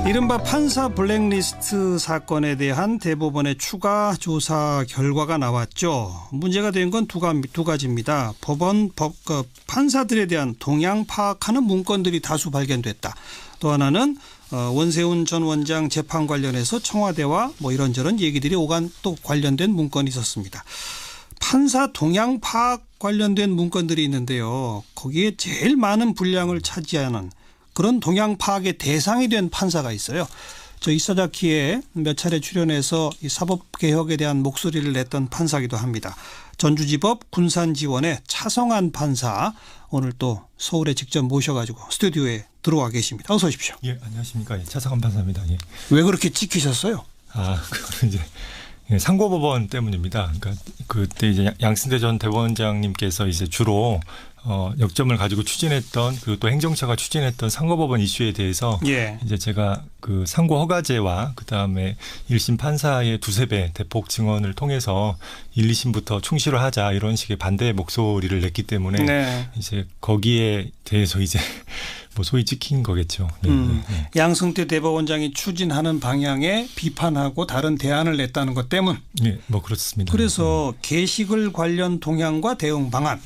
이른바 판사 블랙리스트 사건에 대한 대법원의 추가 조사 결과가 나왔죠. 문제가 된 건 두 가지입니다. 판사들에 대한 동향 파악하는 문건들이 다수 발견됐다. 또 하나는 원세훈 전 원장 재판 관련해서 청와대와 이런저런 얘기들이 오간 또 관련된 문건이 있었습니다. 판사 동향 파악 관련된 문건들이 있는데요. 거기에 제일 많은 분량을 차지하는 그런 동향 파악의 대상이 된 판사가 있어요. 저 이사자키에 몇 차례 출연해서 이 사법개혁에 대한 목소리를 냈던 판사기도 합니다. 전주지법 군산지원의 차성한 판사, 오늘 또 서울에 직접 모셔가지고 스튜디오에 들어와 계십니다. 어서 오십시오. 예, 안녕하십니까. 예, 차성한 판사입니다. 예. 왜 그렇게 찍히셨어요? 그거는 이제 상고법원 때문입니다. 그러니까 그때 이제 양승태 전 대법원장님께서 이제 주로 역점을 가지고 추진했던, 그리고 또 행정처가 추진했던 상고법원 이슈에 대해서 이제 제가 그 상고 허가제와 그 다음에 1심 판사의 두세 배 대폭 증언을 통해서 1, 2심부터 충실을 하자, 이런 식의 반대 목소리를 냈기 때문에 이제 거기에 대해서 이제 소위 찍힌 거겠죠. 양승태 대법원장이 추진하는 방향에 비판하고 다른 대안을 냈다는 것 때문. 네, 그렇습니다. 그래서 게시글 관련 동향과 대응 방안,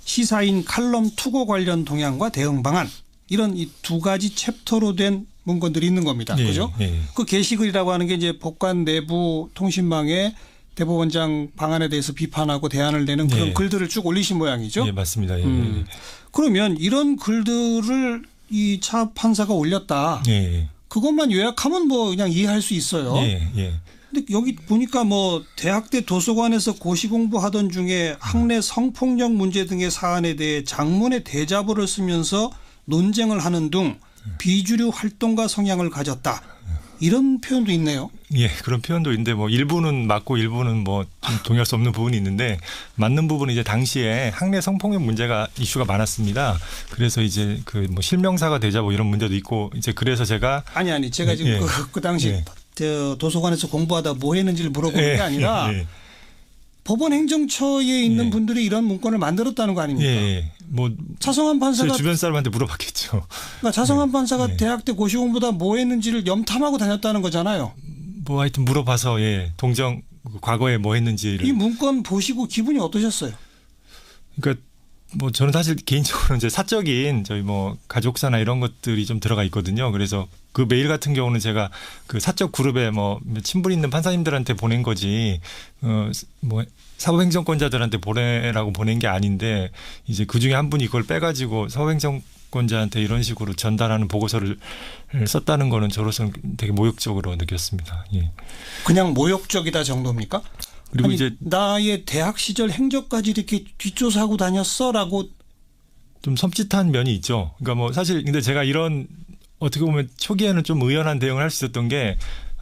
시사인 칼럼 투고 관련 동향과 대응 방안, 이런 이 두 가지 챕터로 된 문건들이 있는 겁니다. 그죠? 그 게시글이라고 하는 게 이제 법관 내부 통신망에 대법원장 방안에 대해서 비판하고 대안을 내는 그런 글들을 쭉 올리신 모양이죠. 예, 맞습니다. 그러면 이런 글들을 이 차 판사가 올렸다. 그것만 요약하면 그냥 이해할 수 있어요. 근데 여기 보니까 대학대 도서관에서 고시 공부하던 중에 학내 성폭력 문제 등의 사안에 대해 장문의 대자보를 쓰면서 논쟁을 하는 등 비주류 활동가 성향을 가졌다. 이런 표현도 있네요. 예, 그런 표현도 있는데 일부는 맞고 일부는 좀 동의할 수 없는 부분이 있는데, 맞는 부분은 이제 당시에 학내 성폭력 문제가 이슈가 많았습니다. 그래서 이제 실명사가 되자 이런 문제도 있고, 이제 그래서 제가 제가 지금 그 당시 도서관에서 공부하다 뭐 했는지를 물어보는 게 아니라 법원 행정처에 있는 분들이 이런 문건을 만들었다는 거 아닙니까? 차성한 판사가 주변 사람한테 물어봤겠죠. 그러니까 차성한 판사가 대학 때 고시 공부다 뭐 했는지를 염탐하고 다녔다는 거잖아요. 하여튼 물어봐서 동정 과거에 뭐 했는지. 이 문건 보시고 기분이 어떠셨어요? 그러니까 저는 사실 개인적으로 이제 사적인 저희 가족사나 이런 것들이 좀 들어가 있거든요. 그래서 그 메일 같은 경우는 제가 그 사적 그룹에 친분 있는 판사님들한테 보낸 거지, 사법행정권자들한테 보내라고 보낸 게 아닌데, 이제 그 중에 한 분이 이걸 빼가지고 사법행정권자한테 이런 식으로 전달하는 보고서를 썼다는 거는 저로서는 되게 모욕적으로 느꼈습니다. 그냥 모욕적이다 정도입니까? 그리고 이제 나의 대학 시절 행적까지 이렇게 뒷조사하고 다녔어라고 좀 섬찟한 면이 있죠. 그러니까 사실 근데 제가 이런 어떻게 보면 초기에는 좀 의연한 대응을 할 수 있었던 게,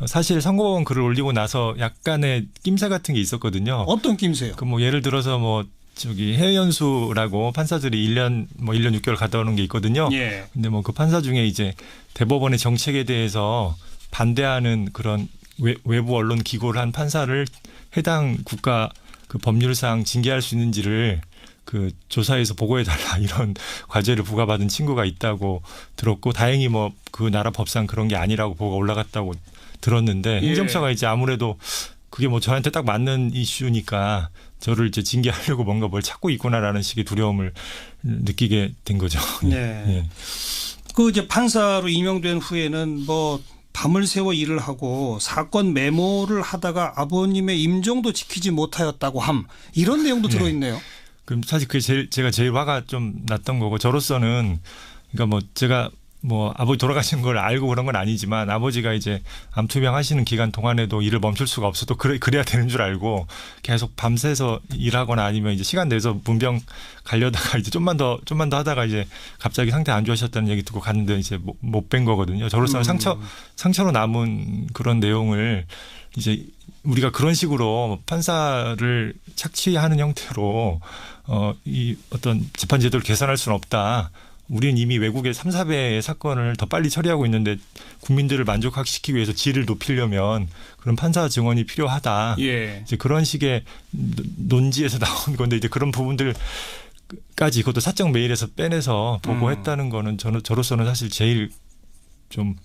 사실 상고법원 글을 올리고 나서 약간의 낌새 같은 게 있었거든요. 어떤 낌새요? 예를 들어서 해외 연수라고 판사들이 1년 6개월 갔다 오는 게 있거든요. 근데 그 판사 중에 이제 대법원의 정책에 대해서 반대하는 그런 외부 언론 기고를 한 판사를 해당 국가 그 법률상 징계할 수 있는지를 조사해서 보고해달라, 이런 과제를 부과받은 친구가 있다고 들었고, 다행히 그 나라 법상 그런 게 아니라고 보고가 올라갔다고 들었는데, 행정처가 이제 아무래도 그게 저한테 딱 맞는 이슈니까 저를 이제 징계하려고 뭔가 뭘 찾고 있구나라는 식의 두려움을 느끼게 된 거죠. 그 이제 판사로 임용된 후에는 밤을 새워 일을 하고 사건 메모를 하다가 아버님의 임종도 지키지 못하였다고 이런 내용도 들어있네요. 그럼 사실 그게 제가 제일 화가 좀 났던 거고, 저로서는 그러니까 제가 아버지 돌아가신 걸 알고 그런 건 아니지만, 아버지가 이제 암투병 하시는 기간 동안에도 일을 멈출 수가 없어도 그래야 되는 줄 알고 계속 밤새서 일하거나 아니면 이제 시간 내서 문병 가려다가 이제 좀만 더 하다가 이제 갑자기 상태 안 좋아하셨다는 얘기 듣고 갔는데 이제 못 뵌 거거든요. 저로서는 상처로 남은 그런 내용을 이제 우리가 그런 식으로 판사를 착취하는 형태로 이 어떤 재판 제도를 개선할 수는 없다. 우리는 이미 외국의 3, 4배의 사건을 더 빨리 처리하고 있는데 국민들을 만족시키기 위해서 질을 높이려면 그런 판사 증언이 필요하다. 이제 그런 식의 논지에서 나온 건데, 이제 그런 부분들까지 그것도 사적 메일에서 빼내서 보고했다는 거는 저로서는 사실 제일 좀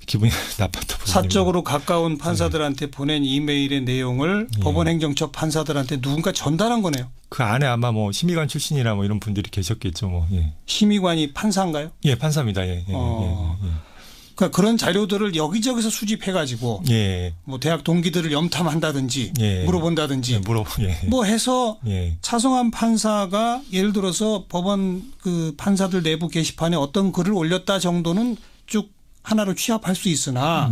기분이 나빴던 부분입니다. 사적으로 가까운 판사들한테 보낸 이메일의 내용을 법원행정처 판사들한테 누군가 전달한 거네요. 그 안에 아마 뭐 심의관 출신이나 뭐 이런 분들이 계셨겠죠. 뭐. 예. 심의관이 판사인가요? 예, 판사입니다. 예. 그러니까 그런 자료들을 여기저기서 수집해가지고 뭐 대학 동기들을 염탐한다든지 물어본다든지 뭐 해서 차성환 판사가 예를 들어서 법원 그 판사들 내부 게시판에 어떤 글을 올렸다 정도는 쭉 하나로 취합할 수 있으나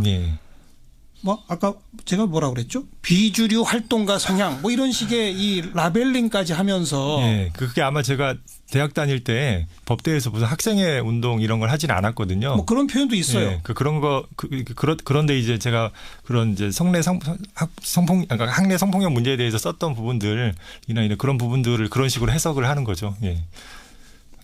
뭐 아까 제가 뭐라 그랬죠? 비주류 활동가 성향 뭐 이런 식의 이 라벨링까지 하면서 그게 아마 제가 대학 다닐 때 법대에서 무슨 학생회 운동 이런 걸 하진 않았거든요. 뭐 그런 표현도 있어요. 그런 거 그런데 이제 제가 그런 이제 학내 성폭력 문제에 대해서 썼던 부분들이나 이런 그런 부분들을 그런 식으로 해석을 하는 거죠.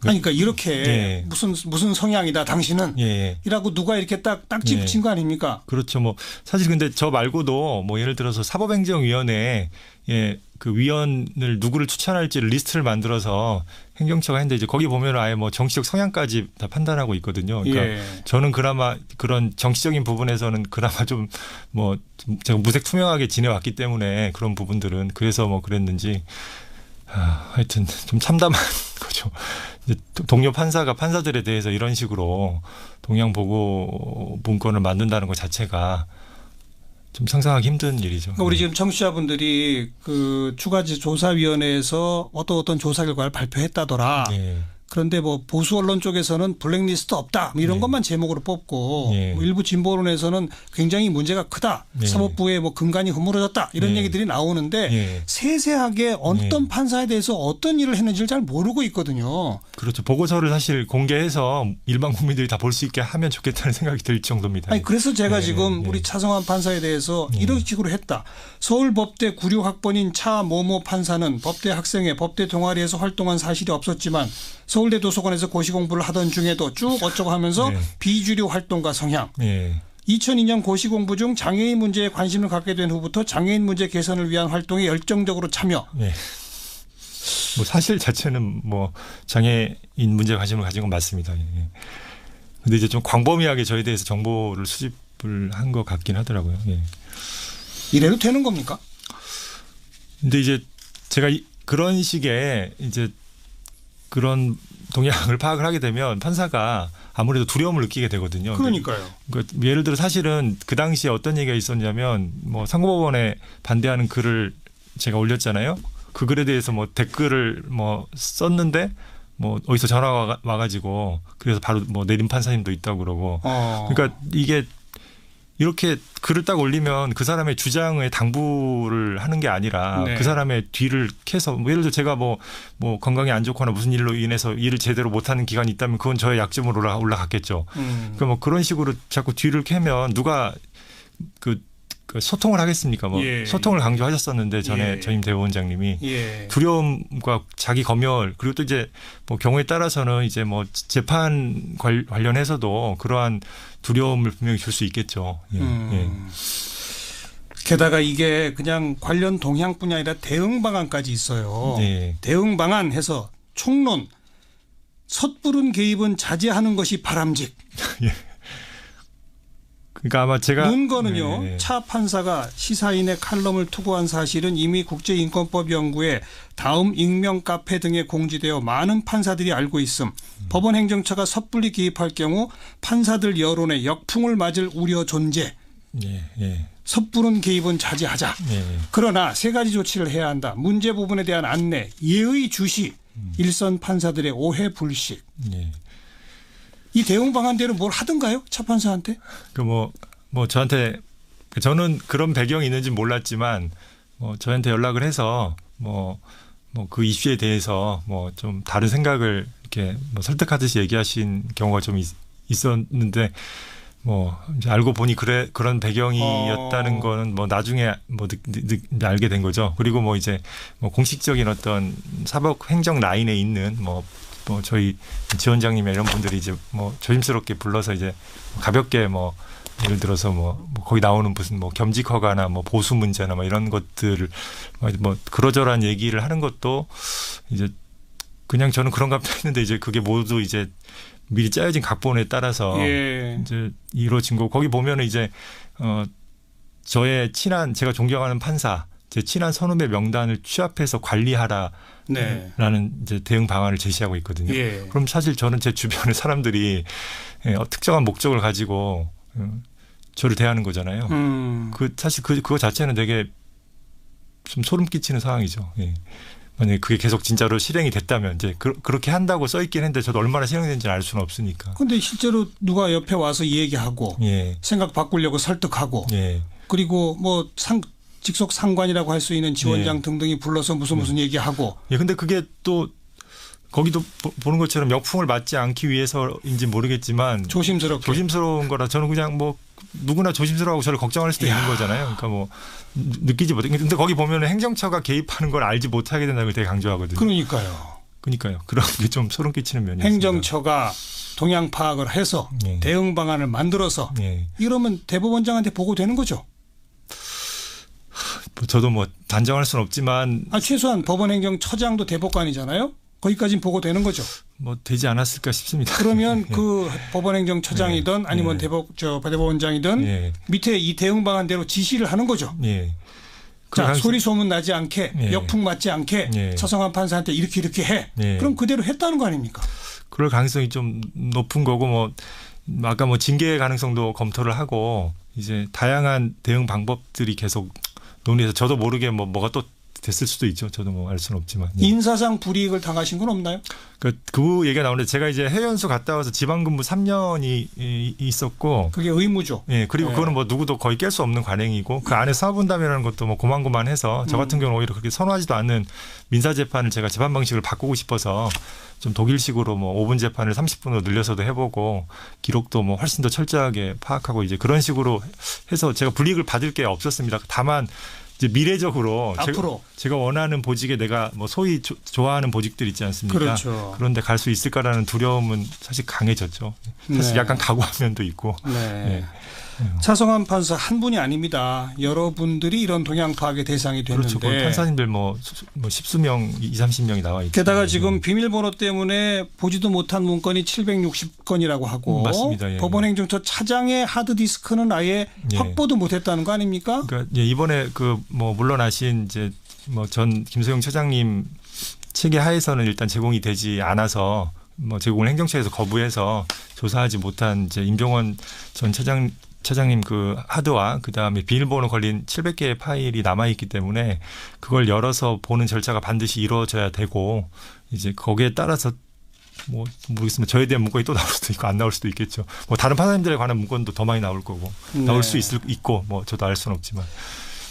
아니, 그러니까 이렇게 무슨 성향이다 당신은 이라고 누가 이렇게 딱지 붙인 거 아닙니까? 그렇죠. 뭐 사실 근데 저 말고도 뭐 예를 들어서 사법행정위원회 그 위원을 누구를 추천할지를 리스트를 만들어서 행정처가 했는데 이제 거기 보면 아예 뭐 정치적 성향까지 다 판단하고 있거든요. 그러니까 저는 그나마 그런 정치적인 부분에서는 그나마 좀 뭐 제가 무색 투명하게 지내왔기 때문에 그런 부분들은 그래서 뭐 그랬는지 하여튼 좀 참담한 거죠. 이제 동료 판사가 판사들에 대해서 이런 식으로 동향 보고 문건을 만든다는 것 자체가 좀 상상하기 힘든 일이죠. 그러니까 우리 지금 청취자분들이 그 추가조사위원회에서 어떤 조사 결과를 발표했다더라. 그런데 뭐 보수 언론 쪽에서는 블랙리스트 없다 뭐 이런 것만 제목으로 뽑고 뭐 일부 진보 언론에서는 굉장히 문제가 크다. 사법부의 뭐 근간이 허물어졌다 이런 얘기들이 나오는데 세세하게 어떤 판사에 대해서 어떤 일을 했는지를 잘 모르고 있거든요. 그렇죠. 보고서를 사실 공개해서 일반 국민들이 다 볼 수 있게 하면 좋겠다는 생각이 들 정도입니다. 아니 그래서 제가 지금 우리 차성환 판사에 대해서 이런 식으로 했다. 서울법대 96학번인 차 모모 판사는 법대 학생회 법대 동아리에서 활동한 사실이 없었지만 서울대 도서관에서 고시공부를 하던 중에도 쭉 어쩌고 하면서 비주류 활동가 성향. 2002년 고시공부 중 장애인 문제에 관심을 갖게 된 후부터 장애인 문제 개선을 위한 활동에 열정적으로 참여. 뭐 사실 자체는 뭐 장애인 문제에 관심을 가진 건 맞습니다. 근데 이제 좀 광범위하게 저에 대해서 정보를 수집을 한 것 같긴 하더라고요. 이래도 되는 겁니까? 근데 이제 제가 그런 식의 이제 그런 동향을 파악을 하게 되면 판사가 아무래도 두려움을 느끼게 되거든요. 그러니까요. 그러니까 예를 들어 사실은 그 당시에 어떤 얘기가 있었냐면 뭐 상고법원에 반대하는 글을 제가 올렸잖아요. 그 글에 대해서 뭐 댓글을 뭐 썼는데 뭐 어디서 전화가 와가지고 그래서 바로 뭐 내린 판사님도 있다고 그러고. 그러니까 이게 이렇게 글을 딱 올리면 그 사람의 주장에 당부를 하는 게 아니라 그 사람의 뒤를 캐서 뭐 예를 들어 제가 뭐 건강이 안 좋거나 무슨 일로 인해서 일을 제대로 못하는 기간이 있다면 그건 저의 약점으로 올라갔겠죠. 그러니까 뭐 그런 식으로 자꾸 뒤를 캐면 누가 그 소통을 하겠습니까? 뭐 소통을 강조하셨었는데 전에 전임 대법원장님이 두려움과 자기 검열 그리고 또 이제 뭐 경우에 따라서는 이제 뭐 재판 관련해서도 그러한 두려움을 분명히 줄 수 있겠죠. 게다가 이게 그냥 관련 동향뿐이 아니라 대응 방안까지 있어요. 대응 방안 해서 총론 섣부른 개입은 자제하는 것이 바람직. 그러니까 아마 제가 문건은요. 차 판사가 시사인의 칼럼을 투고한 사실은 이미 국제인권법연구에 다음 익명 카페 등에 공지되어 많은 판사들이 알고 있음. 법원 행정처가 섣불리 개입할 경우 판사들 여론에 역풍을 맞을 우려 존재. 섣부른 개입은 자제하자. 그러나 세 가지 조치를 해야 한다. 문제 부분에 대한 안내, 예의 주시, 일선 판사들의 오해 불식. 이 대응 방안대로 뭘 하던가요? 차 판사한테? 뭐 저한테 저는 그런 배경이 있는지 몰랐지만 저한테 연락을 해서 그 이슈에 대해서 좀 다른 생각을 이렇게 설득하듯이 얘기하신 경우가 좀 있었는데 이제 알고 보니 그런 배경이었다는 거는 나중에 알게 된 거죠. 그리고 이제 공식적인 어떤 사법 행정 라인에 있는 저희 지원장님 이런 분들이 이제 조심스럽게 불러서 이제 가볍게 예를 들어서 거기 나오는 무슨 겸직 허가나 보수 문제나 이런 것들을 그러저러한 얘기를 하는 것도 이제 그냥 저는 그런가 했는데 이제 그게 모두 이제 미리 짜여진 각본에 따라서 예. 이제 이루어진 거고 거기 보면은 이제 저의 친한 제가 존경하는 판사 제 친한 선후배 명단을 취합해서 관리하라라는 네. 이제 대응 방안을 제시하고 있거든요. 예. 그럼 사실 저는 제 주변의 사람들이 특정한 목적을 가지고 저를 대하는 거잖아요. 사실 그거 자체는 되게 좀 소름 끼치는 상황이죠. 예. 만약에 그게 계속 진짜로 실행이 됐다면 이제 그렇게 한다고 써 있긴 했는데 저도 얼마나 실행되는지는 알 수는 없으니까. 근데 실제로 누가 옆에 와서 이 얘기하고 예. 생각 바꾸려고 설득하고 예. 그리고 뭐 직속 상관이라고 할 수 있는 지원장 예. 등등이 불러서 무슨 얘기하고. 예. 근데 그게 또 거기도 보는 것처럼 역풍을 맞지 않기 위해서인지 모르겠지만 조심스러운 거라 저는 그냥 뭐 누구나 조심스러워하고 저를 걱정할 수도 있는 거잖아요. 그러니까 뭐 느끼지 못해. 근데 거기 보면 행정처가 개입하는 걸 알지 못하게 된다는 걸 되게 강조하거든요. 그러니까요. 그런 게 좀 소름 끼치는 면이 행정처가 동향 파악을 해서 예. 대응 방안을 만들어서 예. 이러면 대법원장한테 보고되는 거죠. 저도 뭐 단정할 수는 없지만 최소한 법원행정처장도 대법관이잖아요. 거기까지는 보고되는 거죠. 뭐 되지 않았을까 싶습니다. 그러면 그 법원행정처장이든 아니면 대법원장이든 예. 밑에 이 대응 방안대로 지시를 하는 거죠. 예. 자, 소리 소문 나지 않게 예. 역풍 맞지 않게 예. 차성환 판사한테 이렇게 해. 예. 그럼 그대로 했다는 거 아닙니까? 그럴 가능성이 좀 높은 거고 뭐 아까 뭐 징계 가능성도 검토를 하고 이제 다양한 대응 방법들이 계속 논의해서 저도 모르게 뭐가 또 됐을 수도 있죠. 저도 뭐 알 수는 없지만. 예. 인사상 불이익을 당하신 건 없나요? 그 얘기가 나오는데 제가 이제 해외 연수 갔다 와서 지방근무 3년이 있었고 그게 의무죠. 예, 그리고 네. 그거는 뭐 누구도 거의 깰 수 없는 관행이고 그 안에 사업분담이라는 것도 뭐 고만고만해서 저 같은 경우는 오히려 그렇게 선호하지도 않는 민사 재판을 제가 재판 방식을 바꾸고 싶어서 좀 독일식으로 뭐 5분 재판을 30분으로 늘려서도 해보고 기록도 뭐 훨씬 더 철저하게 파악하고 이제 그런 식으로 해서 제가 불이익을 받을 게 없었습니다. 다만 이제 미래적으로 앞으로 제가 원하는 보직에 내가 뭐 소위 좋아하는 보직들 있지 않습니까? 그렇죠. 그런데 갈 수 있을까라는 두려움은 사실 강해졌죠. 사실 네. 약간 각오한 면도 있고. 네. 네. 차성환 판사 한 분이 아닙니다. 여러분들이 이런 동향 파악의 대상이 됐는데. 그렇죠. 판사님들 뭐 십수 명, 20-30명이 나와 있죠. 게다가 지금 비밀번호 때문에 보지도 못한 문건이 760건이라고 하고 맞습니다. 예. 법원행정처 차장의 하드디스크는 아예 예. 확보도 못했다는 거 아닙니까? 그러니까 이번에 그 뭐 물러나신 이제 뭐 전 김소영 차장님 체계 하에서는 일단 제공이 되지 않아서 뭐 제공을 행정처에서 거부해서 조사하지 못한 이제 임종원 전 차장님 그 하드와 그다음에 비밀번호 걸린 700개의 파일이 남아 있기 때문에 그걸 열어서 보는 절차가 반드시 이루어져야 되고 이제 거기에 따라서 뭐 모르겠습니다. 저에 대한 문건이 또 나올 수도 있고 안 나올 수도 있겠죠. 뭐 다른 판사님들에 관한 문건도 더 많이 나올 거고 나올 수 있고 뭐 저도 알 수는 없지만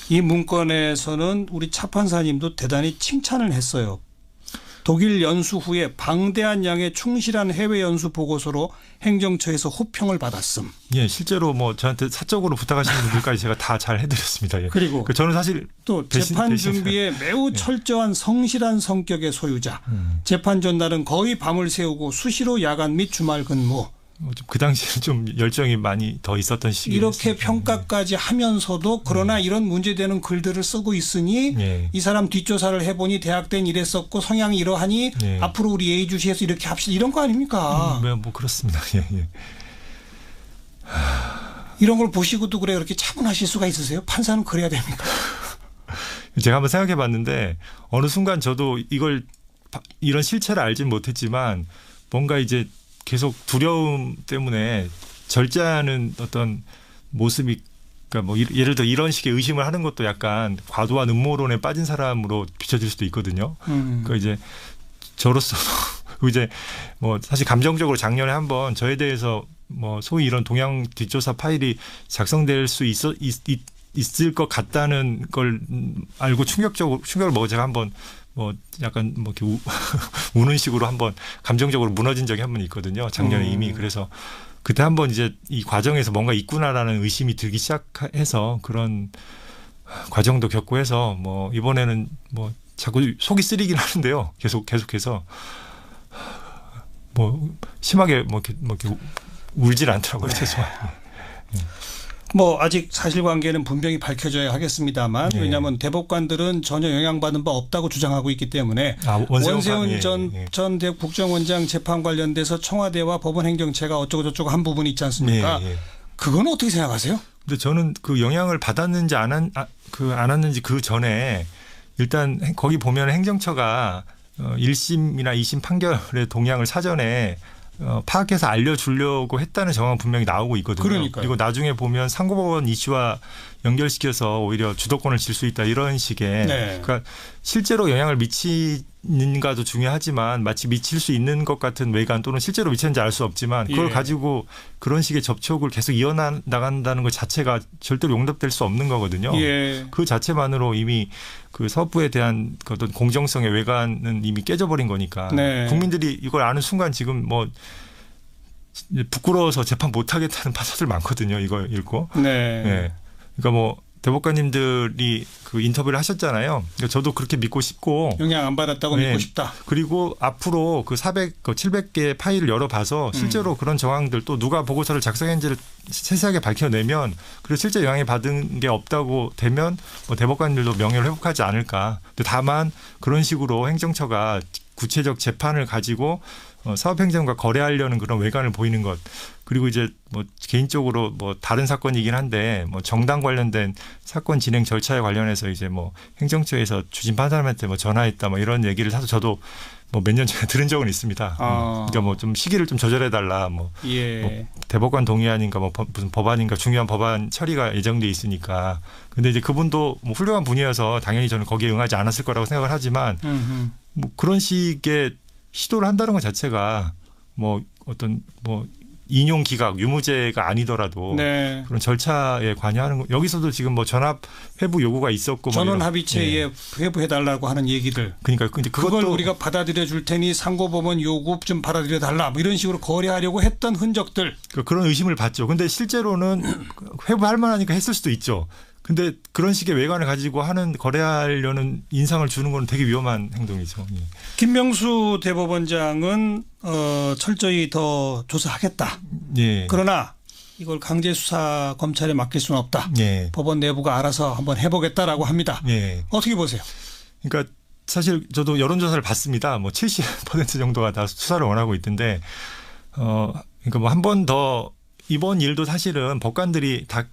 이 문건에서는 우리 차 판사님도 대단히 칭찬을 했어요. 독일 연수 후에 방대한 양의 충실한 해외 연수 보고서로 행정처에서 호평을 받았음. 예, 실제로 뭐 저한테 사적으로 부탁하시는 분들까지 제가 다 잘 해드렸습니다. 예. 그리고 저는 사실 또 재판 준비에 매우 철저한 성실한 성격의 소유자. 재판 전날은 거의 밤을 새우고 수시로 야간 및 주말 근무. 그 당시에 좀 열정이 많이 더 있었던 시기. 이렇게 평가까지 하면서도 그러나 이런 문제되는 글들을 쓰고 있으니 예. 이 사람 뒷조사를 해보니 대학 때는 이랬었고 성향이 이러하니 예. 앞으로 우리 예의주시해서 이렇게 합시다. 이런 거 아닙니까? 뭐 그렇습니다. 예, 예. 이런 걸 보시고도 그렇게 차분하실 수가 있으세요? 판사는 그래야 됩니까? 제가 한번 생각해 봤는데 어느 순간 저도 이런 실체를 알진 못했지만 뭔가 이제 계속 두려움 때문에 절제하는 어떤 모습이 그러니까 뭐 예를 들어 이런 식의 의심을 하는 것도 약간 과도한 음모론에 빠진 사람으로 비춰질 수도 있거든요. 그러니까 이제 저로서 이제 뭐 사실 감정적으로 작년에 한번 저에 대해서 뭐 소위 이런 동향 뒷조사 파일이 작성될 수 있을 것 같다는 걸 알고 충격을 먹어 제가 한번 뭐 약간 뭐 이렇게 우는 식으로 한번 감정적으로 무너진 적이 한 번 있거든요. 작년에 이미. 그래서 그때 한번 이제 이 과정에서 뭔가 있구나라는 의심이 들기 시작해서 그런 과정도 겪고 해서 뭐 이번에는 뭐 자꾸 속이 쓰리긴 하는데요. 계속해서 뭐 심하게 뭐 이렇게 울질 않더라고요. 죄송합니다. 뭐 아직 사실관계는 분명히 밝혀져야 하겠습니다만 예. 왜냐하면 대법관들은 전혀 영향받은 바 없다고 주장하고 있기 때문에 원세훈 원세훈 전 전 국정원장 재판 관련돼서 청와대와 법원 행정처가 어쩌고 저쩌고 한 부분이 있지 않습니까? 그건 어떻게 생각하세요? 근데 저는 그 영향을 받았는지 안 왔는지 그 전에 일단 거기 보면 행정처가 1심이나 2심 판결의 동향을 사전에 파악해서 알려주려고 했다는 정황은 분명히 나오고 있거든요. 그러니까요. 그리고 나중에 보면 상고법원 이슈와 연결시켜서 오히려 주도권을 질 수 있다 이런 식의 네. 그러니까 실제로 영향을 미치는가도 중요하지만 마치 미칠 수 있는 것 같은 외관 또는 실제로 미쳤는지 알 수 없지만 그걸 가지고 그런 식의 접촉을 계속 이어나간다는 것 자체가 절대로 용납될 수 없는 거거든요. 예. 그 자체만으로 이미 그 서부에 대한 어떤 공정성의 외관은 이미 깨져버린 거니까 네. 국민들이 이걸 아는 순간 지금 뭐 부끄러워서 재판 못하겠다는 판사들 많거든요. 이거 읽고. 네. 네. 그러니까 뭐 대법관님들이 그 인터뷰를 하셨잖아요. 그러니까 저도 그렇게 믿고 싶고 영향 안 받았다고 네. 믿고 싶다. 그리고 앞으로 그 700개 파일을 열어봐서 실제로 그런 정황들 또 누가 보고서를 작성했는지를 세세하게 밝혀내면 그리고 실제 영향이 받은 게 없다고 되면 뭐 대법관들도 명예를 회복하지 않을까. 근데 다만 그런 식으로 행정처가 구체적 재판을 가지고 사업행정과 거래하려는 그런 외관을 보이는 것. 그리고 이제 뭐 개인적으로 뭐 다른 사건이긴 한데 뭐 정당 관련된 사건 진행 절차에 관련해서 이제 뭐 행정처에서 주심 판사님한테 뭐 전화했다 뭐 이런 얘기를 사실 저도 뭐 몇 년 전에 들은 적은 있습니다. 그러니까 뭐 좀 시기를 좀 조절해 달라 뭐, 예. 뭐 대법관 동의안인가 뭐 무슨 법안인가 중요한 법안 처리가 예정돼 있으니까. 근데 이제 그분도 뭐 훌륭한 분이어서 당연히 저는 거기에 응하지 않았을 거라고 생각을 하지만 뭐 그런 식의 시도를 한다는 것 자체가 뭐 어떤 뭐 인용 기각 유무죄가 아니더라도 네. 그런 절차에 관여하는 거 여기서도 지금 뭐 전압 회부 요구가 있었고 전원 뭐 합의체에 회부해달라고 하는 얘기들. 그러니까 근데 그걸 우리가 받아들여 줄 테니 상고법원 요구 좀 받아들여 달라 뭐 이런 식으로 거래하려고 했던 흔적들. 그런 의심을 받죠. 근데 실제로는 회부할 만하니까 했을 수도 있죠. 근데 그런 식의 외관을 가지고 하는 거래하려는 인상을 주는 건 되게 위험한 행동이죠. 예. 김명수 대법원장은 철저히 더 조사하겠다. 예. 그러나 이걸 강제 수사 검찰에 맡길 수는 없다. 예. 법원 내부가 알아서 한번 해보겠다라고 합니다. 예. 어떻게 보세요? 그러니까 사실 저도 여론조사를 봤습니다. 뭐 70% 정도가 다 수사를 원하고 있던데, 그러니까 뭐 한 번 더 이번 일도 사실은 법관들이 다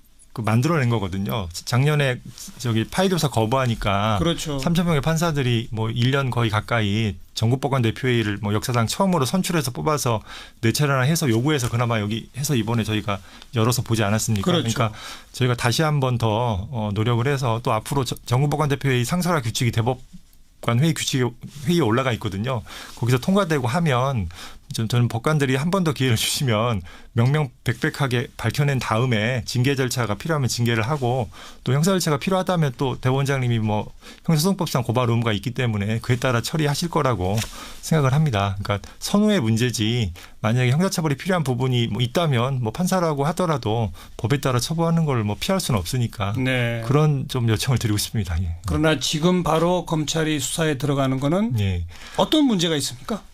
만들어낸 거거든요. 작년에 저기 파일 조사 거부하니까 그렇죠. 3,000명의 판사들이 뭐 1년 거의 가까이 전국법관 대표회의를 뭐 역사상 처음으로 선출해서 뽑아서 4차례나 해서 요구해서 그나마 여기 해서 이번에 저희가 열어서 보지 않았습니까? 그렇죠. 그러니까 저희가 다시 한 번 더 노력을 해서 또 앞으로 전국법관 대표회의 상설화 규칙이 대법관 회의 규칙에 회의에 올라가 있거든요. 거기서 통과되고 하면 저는 법관들이 한 번 더 기회를 주시면 명명백백하게 밝혀낸 다음에 징계 절차가 필요하면 징계를 하고 또 형사 절차가 필요하다면 또 대법원장님이 뭐 형사소송법상 고발 의무가 있기 때문에 그에 따라 처리하실 거라고 생각을 합니다. 그러니까 선후의 문제지 만약에 형사처벌이 필요한 부분이 뭐 있다면 뭐 판사라고 하더라도 법에 따라 처벌하는 걸 뭐 피할 수는 없으니까 네. 그런 좀 요청을 드리고 싶습니다. 예. 그러나 지금 바로 검찰이 수사에 들어가는 거는 예. 어떤 문제가 있습니까?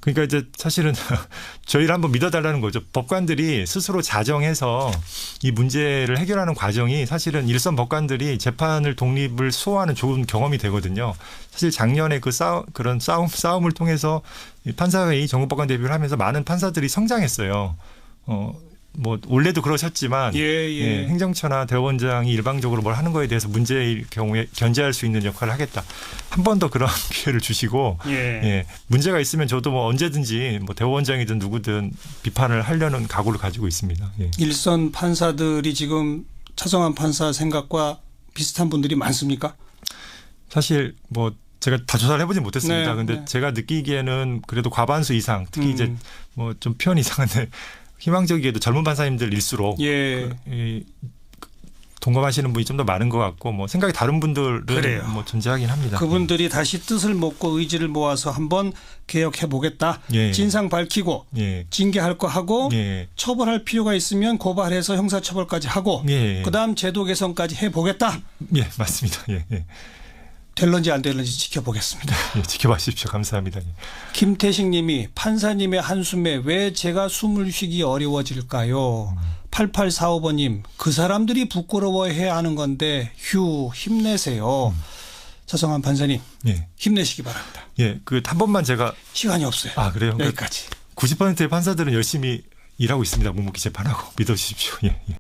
그러니까 이제 사실은 저희를 한번 믿어달라는 거죠. 법관들이 스스로 자정해서 이 문제를 해결하는 과정이 사실은 일선 법관들이 재판을 독립을 수호하는 좋은 경험이 되거든요. 사실 작년에 그런 싸움을 통해서 판사회의 전국법관 대표를 하면서 많은 판사들이 성장했어요. 뭐 원래도 그러셨지만 예. 행정처나 대법원장이 일방적으로 뭘 하는 거에 대해서 문제일 경우에 견제할 수 있는 역할을 하겠다. 한 번 더 그런 기회를 주시고 문제가 있으면 저도 뭐 언제든지 뭐 대법원장이든 누구든 비판을 하려는 각오를 가지고 있습니다. 예. 일선 판사들이 지금 차정환 판사 생각과 비슷한 분들이 많습니까? 사실 뭐 제가 다 조사를 해보진 못했습니다. 네, 근데 제가 느끼기에는 그래도 과반수 이상 특히 이제 뭐 좀 표현이 이상한데 희망적이게도 젊은 판사님들일수록 동감하시는 분이 좀 더 많은 것 같고 뭐 생각이 다른 분들은 그래요. 뭐 존재하긴 합니다. 그분들이 다시 뜻을 먹고 의지를 모아서 한번 개혁해 보겠다. 진상 밝히고 징계할 거 하고 처벌할 필요가 있으면 고발해서 형사처벌까지 하고 그다음 제도 개선까지 해보겠다. 예, 맞습니다. 될런지 안 될런지 지켜보겠습니다. 지켜봐 주십시오. 감사합니다. 김태식 님이 판사님의 한숨에 왜 제가 숨을 쉬기 어려워질까요? 8845번님, 그 사람들이 부끄러워해야 하는 건데 휴 힘내세요. 차성환 판사님, 예. 힘내시기 바랍니다. 예, 그 한 번만 제가 시간이 없어요. 아 그래요? 여기까지. 90%의 판사들은 열심히 일하고 있습니다. 묵묵히 재판하고 믿어주십시오. 예. 예.